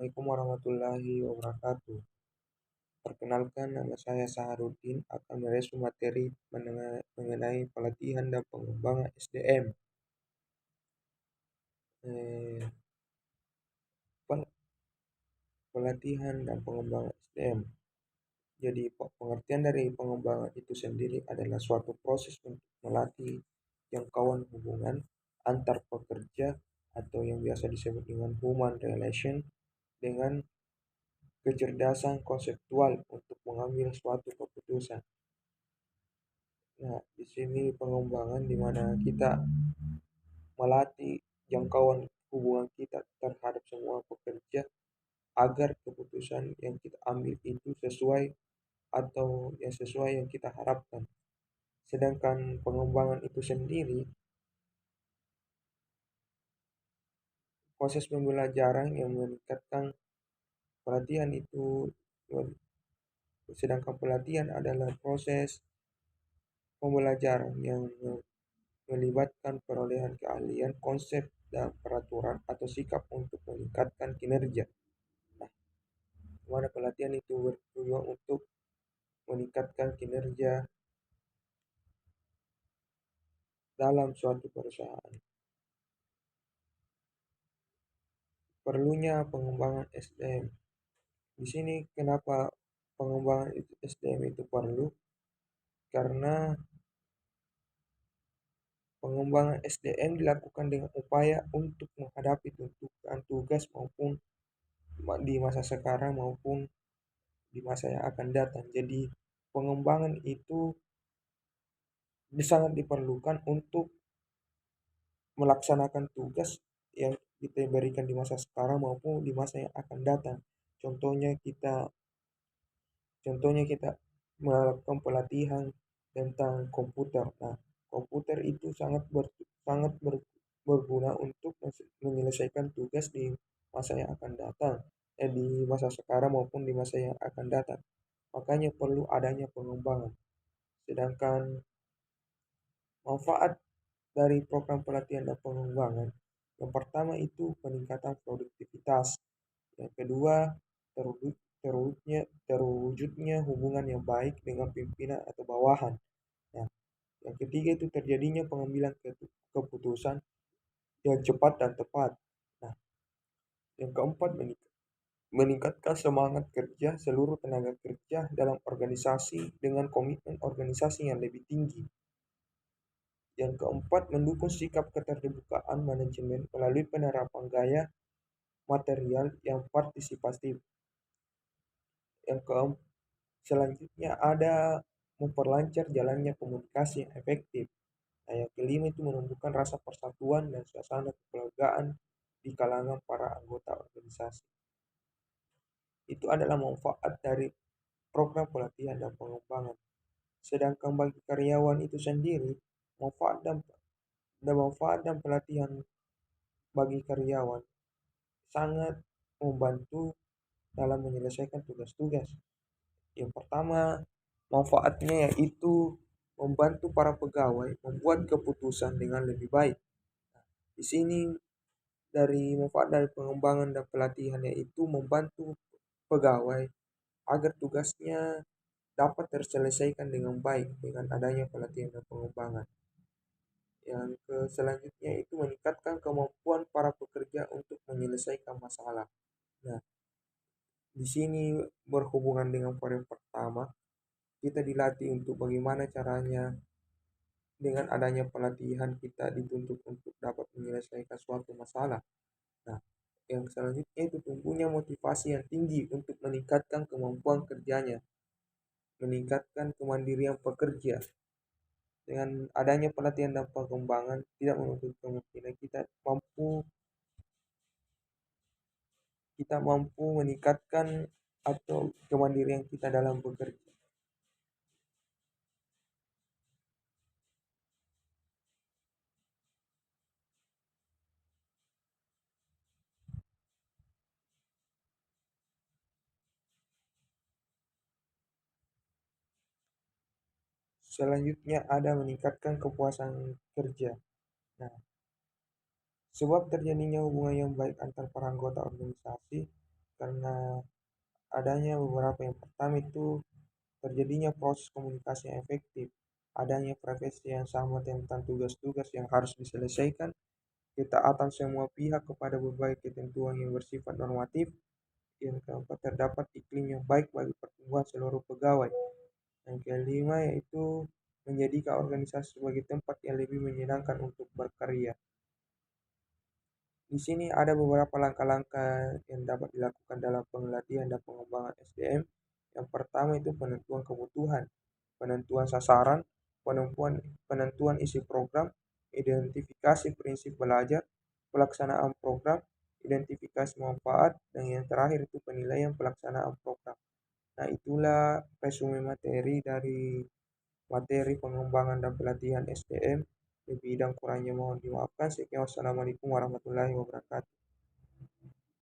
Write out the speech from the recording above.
Assalamualaikum warahmatullahi wabarakatuh. Perkenalkan, nama saya Saharudin akan meresu materi mengenai pelatihan dan pengembangan SDM. Eh, pel- Pelatihan dan pengembangan SDM. Jadi, pengertian dari pengembangan itu sendiri adalah suatu proses untuk melatih jangkauan hubungan antar pekerja atau yang biasa disebut dengan human relation dengan kecerdasan konseptual untuk mengambil suatu keputusan. Nah, di sini pengembangan di mana kita melatih jangkauan hubungan kita terhadap semua pekerja agar keputusan yang kita ambil itu sesuai atau yang sesuai yang kita harapkan. Sedangkan pengembangan itu sendiri, proses pembelajaran yang meningkatkan pelatihan itu, sedangkan pelatihan adalah proses pembelajaran yang melibatkan perolehan keahlian, konsep, dan peraturan atau sikap untuk meningkatkan kinerja. Nah, mana pelatihan itu bertujuan untuk meningkatkan kinerja dalam suatu perusahaan. Perlunya pengembangan SDM. Di sini kenapa pengembangan SDM itu perlu? Karena pengembangan SDM dilakukan dengan upaya untuk menghadapi tuntutan tugas maupun di masa sekarang maupun di masa yang akan datang. Jadi pengembangan itu sangat diperlukan untuk melaksanakan tugas yang kita berikan di masa sekarang maupun di masa yang akan datang. Contohnya kita contohnya kita melakukan pelatihan tentang komputer. Nah, komputer itu berguna untuk menyelesaikan tugas di masa yang akan datang, di masa sekarang maupun di masa yang akan datang. Makanya perlu adanya pengembangan. Sedangkan manfaat dari program pelatihan dan pengembangan, yang pertama itu peningkatan produktivitas, yang kedua terwujudnya hubungan yang baik dengan pimpinan atau bawahan. Nah, yang ketiga itu terjadinya pengambilan keputusan yang cepat dan tepat. Nah, yang keempat meningkatkan semangat kerja seluruh tenaga kerja dalam organisasi dengan komitmen organisasi yang lebih tinggi. Yang keempat, mendukung sikap keterbukaan manajemen melalui penerapan gaya material yang partisipatif. Yang selanjutnya ada memperlancar jalannya komunikasi yang efektif. Nah, yang kelima itu menumbuhkan rasa persatuan dan suasana kekeluargaan di kalangan para anggota organisasi. Itu adalah manfaat dari program pelatihan dan pengembangan. Sedangkan bagi karyawan itu sendiri, manfaat dan pelatihan bagi karyawan sangat membantu dalam menyelesaikan tugas-tugas. Yang pertama, manfaatnya yaitu membantu para pegawai membuat keputusan dengan lebih baik. Di sini dari manfaat dari pengembangan dan pelatihan yaitu membantu pegawai agar tugasnya dapat terselesaikan dengan baik dengan adanya pelatihan dan pengembangan. Yang selanjutnya itu meningkatkan kemampuan para pekerja untuk menyelesaikan masalah. Nah, di sini berhubungan dengan poin yang pertama, kita dilatih untuk bagaimana caranya dengan adanya pelatihan kita dituntut untuk dapat menyelesaikan suatu masalah. Nah, yang selanjutnya itu tumbuhnya motivasi yang tinggi untuk meningkatkan kemampuan kerjanya, meningkatkan kemandirian pekerja. Dengan adanya pelatihan dan pengembangan tidak menutup kemungkinan kita mampu meningkatkan atau kemandirian kita dalam bekerja. Selanjutnya ada meningkatkan kepuasan kerja. Nah, sebab terjadinya hubungan yang baik antar para anggota organisasi karena adanya beberapa. Yang pertama itu terjadinya proses komunikasi yang efektif, adanya preferensi yang sama tentang tugas-tugas yang harus diselesaikan, ketaatan semua pihak kepada berbagai ketentuan yang bersifat normatif. Yang keempat, terdapat iklim yang baik bagi pertumbuhan seluruh pegawai. Yang kelima yaitu menjadikan organisasi sebagai tempat yang lebih menyenangkan untuk berkarya. Di sini ada beberapa langkah-langkah yang dapat dilakukan dalam pengelatihan dan pengembangan SDM. Yang pertama itu penentuan kebutuhan, penentuan sasaran, penentuan isi program, identifikasi prinsip belajar, pelaksanaan program, identifikasi manfaat, dan yang terakhir itu penilaian pelaksanaan program. Nah, itulah resume materi dari materi pengembangan dan pelatihan SDM. Lebih dan kurangnya mohon dimaafkan. Sekian, wassalamualaikum warahmatullahi wabarakatuh.